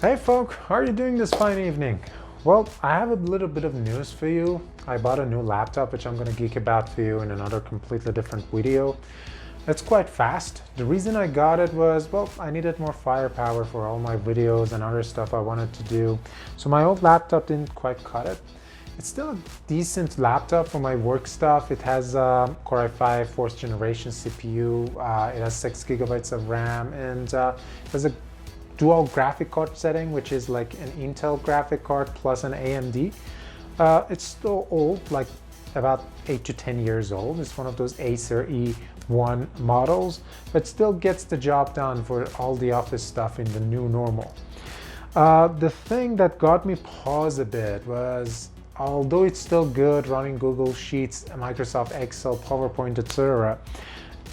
Hey folk, how are you doing this fine evening? Well, I have a little bit of news for you. I bought a new laptop which I'm gonna geek about for you in another completely different video. It's quite fast. The reason I got it was, well, I needed more firepower for all my videos and other stuff I wanted to do. So my old laptop didn't quite cut it. It's still a decent laptop for my work stuff. It has Core i5 4th generation CPU. It has 6 gigabytes of RAM, and there's a dual graphic card setting, which is like an Intel graphic card plus an AMD. It's still old, like about 8 to 10 years old. It's one of those Acer E1 models, but still gets the job done for all the office stuff in the new normal. The thing that got me pause a bit was, although it's still good running Google Sheets, Microsoft Excel, PowerPoint, etc.,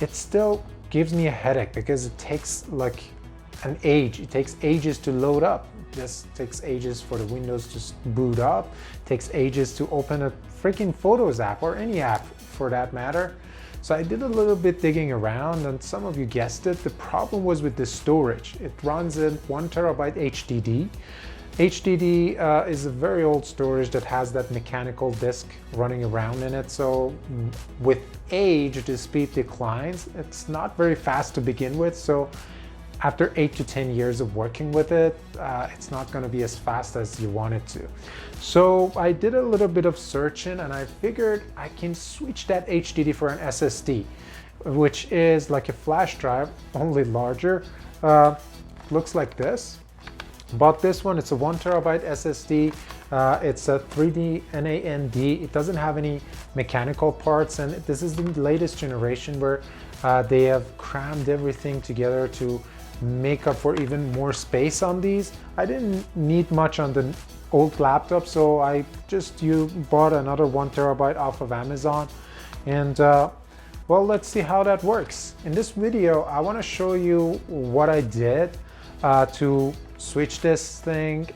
it still gives me a headache because it takes like it takes ages to load up. It just takes ages for the Windows to boot up. It takes ages to open a freaking Photos app, or any app for that matter. So I did a little bit digging around, and some of you guessed it, the problem was with the storage. It runs in 1 terabyte HDD. HDD is a very old storage that has that mechanical disk running around in it. So with age, the speed declines. It's not very fast to begin with. So after 8 to 10 years of working with it, it's not going to be as fast as you want it to. So I did a little bit of searching, and I figured I can switch that HDD for an SSD, which is like a flash drive, only larger. Looks like this. Bought this one. It's a 1 terabyte SSD. It's a 3D NAND. It doesn't have any mechanical parts, and this is the latest generation where they have crammed everything together to make up for even more space on these. I didn't need much on the old laptop, so I just bought another 1 terabyte off of Amazon, and well, let's see how that works. In this video, I want to show you what I did to switch this thing,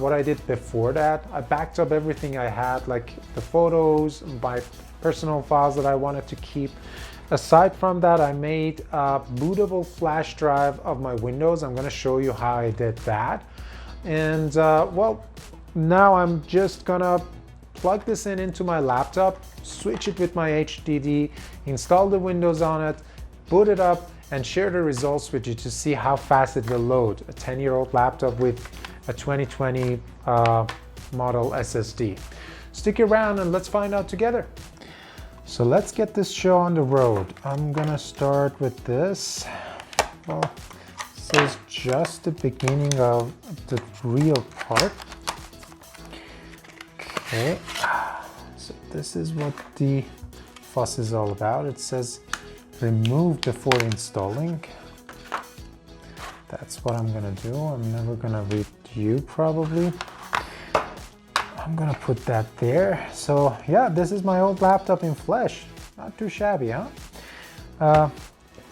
what I did before that. I backed up everything I had, like the photos, my personal files that I wanted to keep. Aside from that, I made a bootable flash drive of my Windows. I'm going to show you how I did that. And well, now I'm just gonna plug this into my laptop, switch it with my HDD, install the Windows on it, boot it up, and share the results with you to see how fast it will load a 10-year-old laptop with a 2020 model SSD. Stick around and let's find out together. So let's get this show on the road. I'm gonna start with this. Well, this is just the beginning of the real part. Okay, so this is what the fuss is all about. It says remove before installing. That's what I'm gonna do. I'm never gonna read you probably. I'm gonna put that there. So yeah, this is my old laptop in flesh. Not too shabby, huh?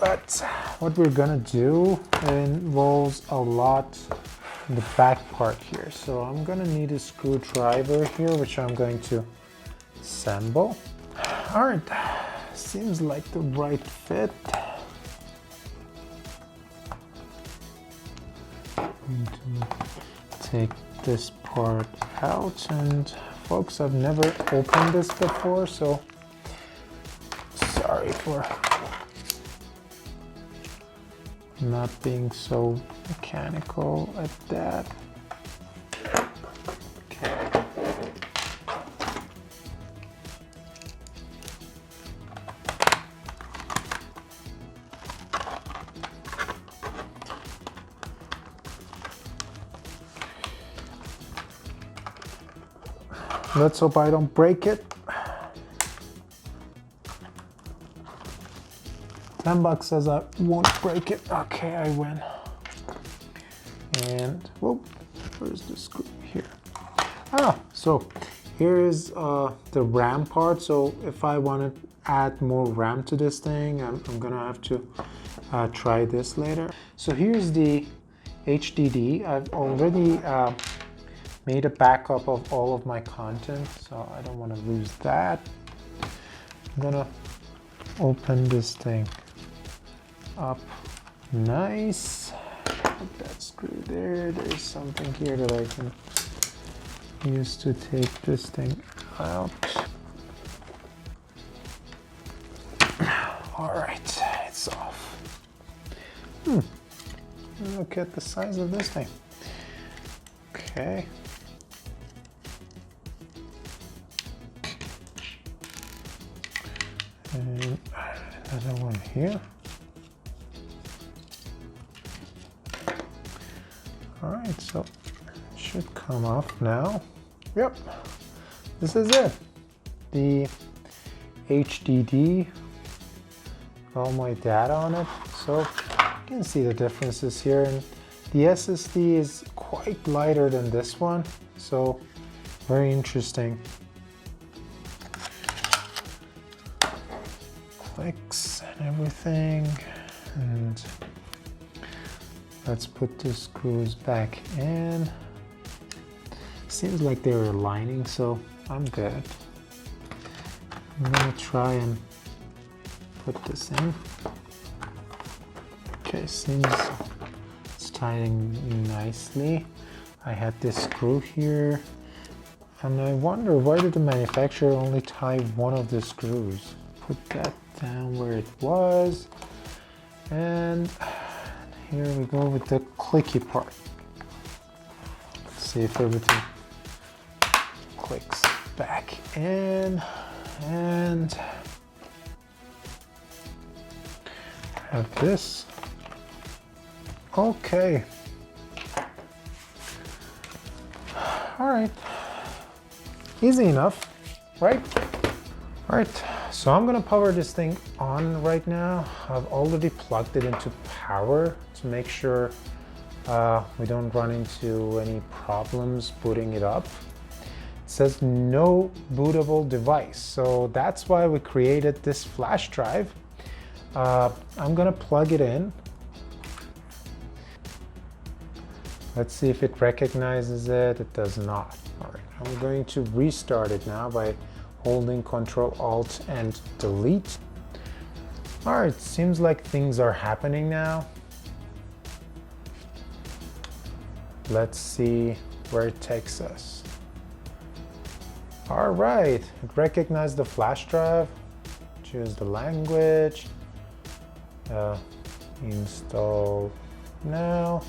But what we're gonna do involves a lot in the back part here. So I'm gonna need a screwdriver here, which I'm going to assemble. All right, seems like the right fit. I'm going to take this part out, and folks, I've never opened this before, so sorry for not being so mechanical at that. Okay. Let's hope I don't break it. $10 says I won't break it. Okay, I win. And whoop, where's the screw here? So here is the RAM part. So if I want to add more RAM to this thing, I'm gonna have to try this later. So here's the HDD. I've already made a backup of all of my content, so I don't want to lose that. I'm gonna open this thing up nice. put that screw there. There's something here that I can use to take this thing out. All right, it's off. Look at the size of this thing. Okay. And another one here. All right, so it should come off now. Yep, this is it. The HDD, all my data on it. So you can see the differences here. And the SSD is quite lighter than this one. So very interesting. Clicks and everything. And let's put the screws back in. Seems like they're aligning, so I'm good. I'm gonna try and put this in. Okay, seems it's tying nicely. I had this screw here, and I wonder why did the manufacturer only tie one of the screws? Put that down where it was, and here we go with the clicky part. Let's see if everything clicks back in, and have this. Okay. All right. Easy enough, right? All right. So I'm gonna power this thing on right now. I've already plugged it into power to make sure we don't run into any problems booting it up. It says no bootable device. So that's why we created this flash drive. I'm gonna plug it in. Let's see if it recognizes it. It does not. All right, I'm going to restart it now by holding Control Alt and Delete. All right, seems like things are happening now. Let's see where it takes us. All right, it recognized the flash drive. Choose the language. Install now.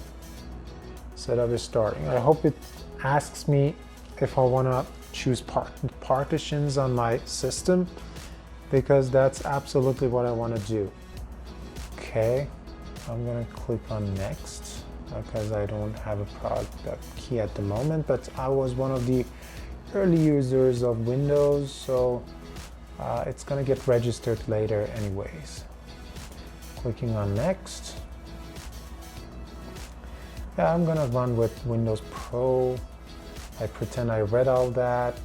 Setup is starting. I hope it asks me if I want to choose partitions on my system, because that's absolutely what I want to do. Okay, I'm going to click on next because I don't have a product key at the moment, but I was one of the early users of Windows, so it's going to get registered later anyways. Clicking on next. Yeah, I'm gonna run with Windows Pro. I pretend I read all that,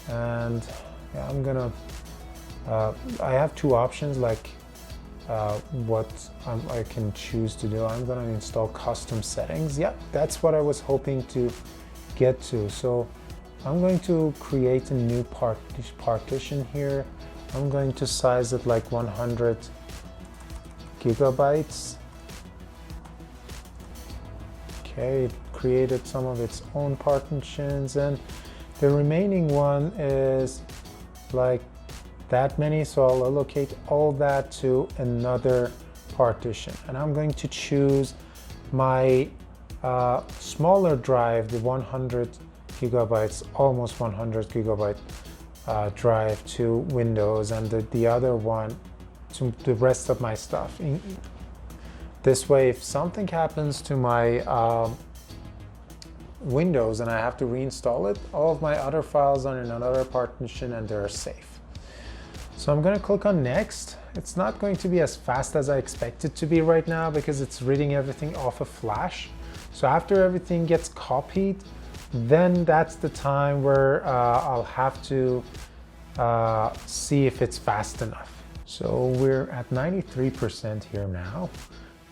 and yeah, I'm gonna I have two options, like what I can choose to do. I'm gonna install custom settings. Yep, that's what I was hoping to get to. So I'm going to create a new partition here. I'm going to size it like 100 gigabytes. Okay, it created some of its own partitions, and the remaining one is like that many, so I'll allocate all that to another partition. And I'm going to choose my smaller drive, the 100 gigabytes, almost 100 gigabyte drive to Windows, and the other one to the rest of my stuff. This way, if something happens to my Windows and I have to reinstall it, all of my other files are in another partition and they're safe. So I'm going to click on next. It's not going to be as fast as I expect it to be right now because it's reading everything off of flash. So after everything gets copied, then that's the time where I'll have to see if it's fast enough. So we're at 93% here now.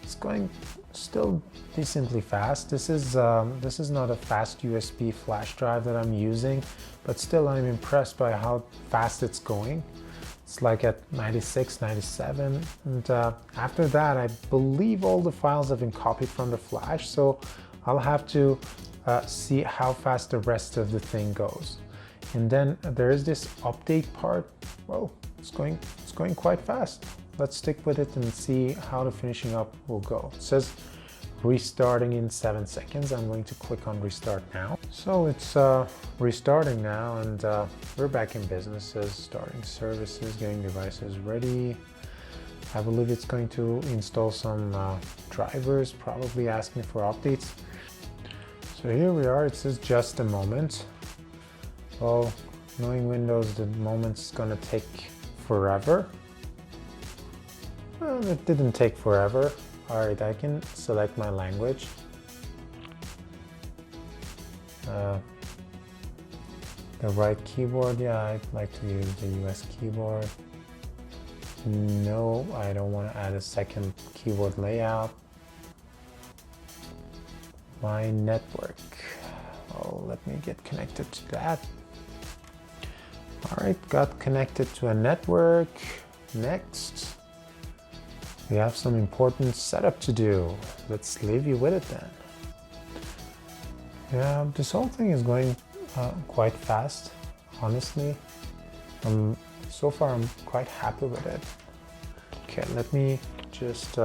It's going still decently fast. This is not a fast USB flash drive that I'm using, but still I'm impressed by how fast it's going. It's like at 96, 97. And after that, I believe all the files have been copied from the flash. So I'll have to see how fast the rest of the thing goes. And then there is this update part. Well, it's going quite fast. Let's stick with it and see how the finishing up will go. It says restarting in 7 seconds. I'm going to click on restart now. So it's restarting now, and we're back in business. It says starting services, getting devices ready. I believe it's going to install some drivers, probably asking for updates. So here we are. It says just a moment. Well, knowing Windows, the moment's gonna take forever. Well, it didn't take forever. All right, I can select my language. The right keyboard, yeah, I'd like to use the US keyboard. No, I don't want to add a second keyboard layout. My network. Oh, let me get connected to that. All right, got connected to a network. Next. We have some important setup to do. Let's leave you with it then. Yeah, this whole thing is going quite fast, honestly. So far, I'm quite happy with it. Okay, let me just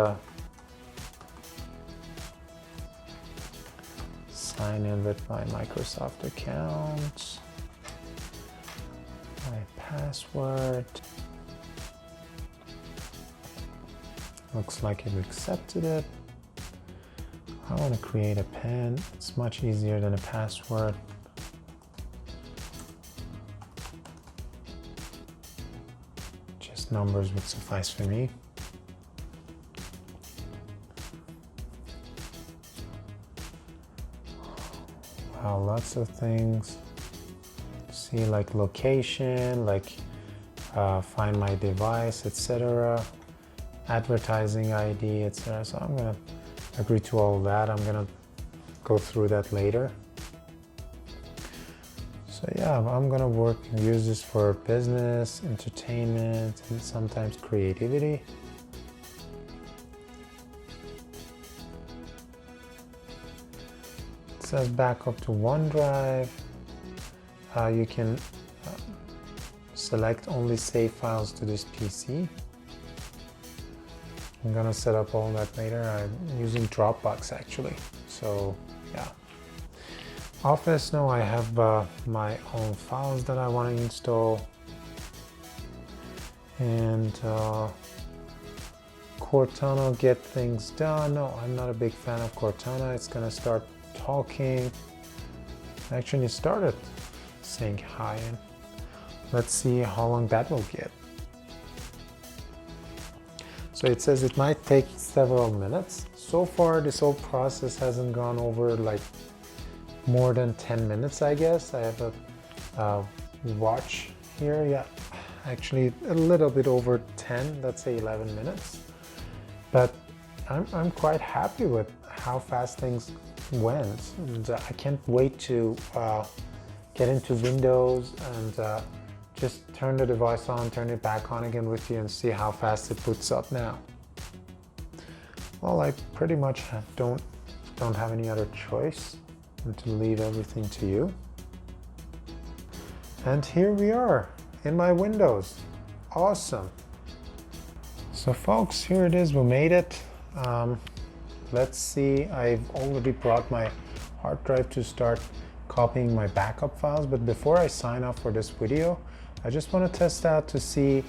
sign in with my Microsoft account, my password. Looks like it accepted it. I want to create a PIN. It's much easier than a password. Just numbers would suffice for me. Wow, lots of things. See, like location, like find my device, etc. Advertising ID, etc. So I'm gonna agree to all that. I'm gonna go through that later. So yeah, I'm gonna use this for business, entertainment, and sometimes creativity. It says backup to OneDrive. You can select only save files to this PC. I'm gonna set up all that later. I'm using Dropbox actually. So yeah. Office, no, I have my own files that I want to install. And Cortana, get things done. No, I'm not a big fan of Cortana. It's gonna start talking. Actually, it started saying hi, and let's see how long that will get. So it says it might take several minutes. So far, this whole process hasn't gone over like more than 10 minutes, I guess. I have a watch here. Yeah, actually a little bit over 10, let's say 11 minutes. But I'm quite happy with how fast things went. And I can't wait to get into Windows and just turn the device on, turn it back on again with you and see how fast it boots up now. Well, I pretty much don't have any other choice than to leave everything to you. And here we are in my Windows. Awesome. So folks, here it is, we made it. Let's see, I've already brought my hard drive to start copying my backup files, but before I sign off for this video, I just want to test out to see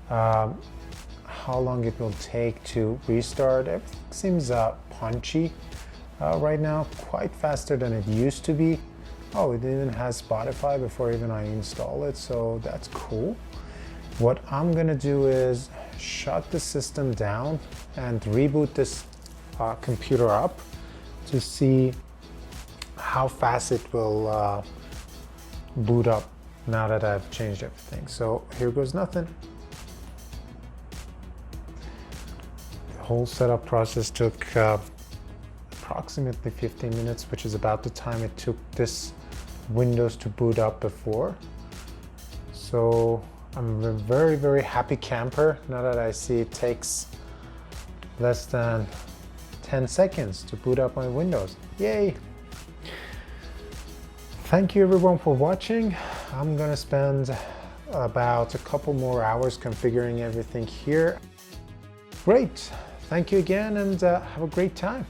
how long it will take to restart. Everything seems punchy right now, quite faster than it used to be. Oh, it even has Spotify before even I install it, so that's cool. What I'm gonna do is shut the system down and reboot this computer up to see how fast it will boot up now that I've changed everything. So here goes nothing. The whole setup process took approximately 15 minutes, which is about the time it took this Windows to boot up before. So I'm a very, very happy camper now that I see it takes less than 10 seconds to boot up my Windows. Yay! Thank you everyone for watching. I'm gonna spend about a couple more hours configuring everything here. Great! Thank you again and have a great time.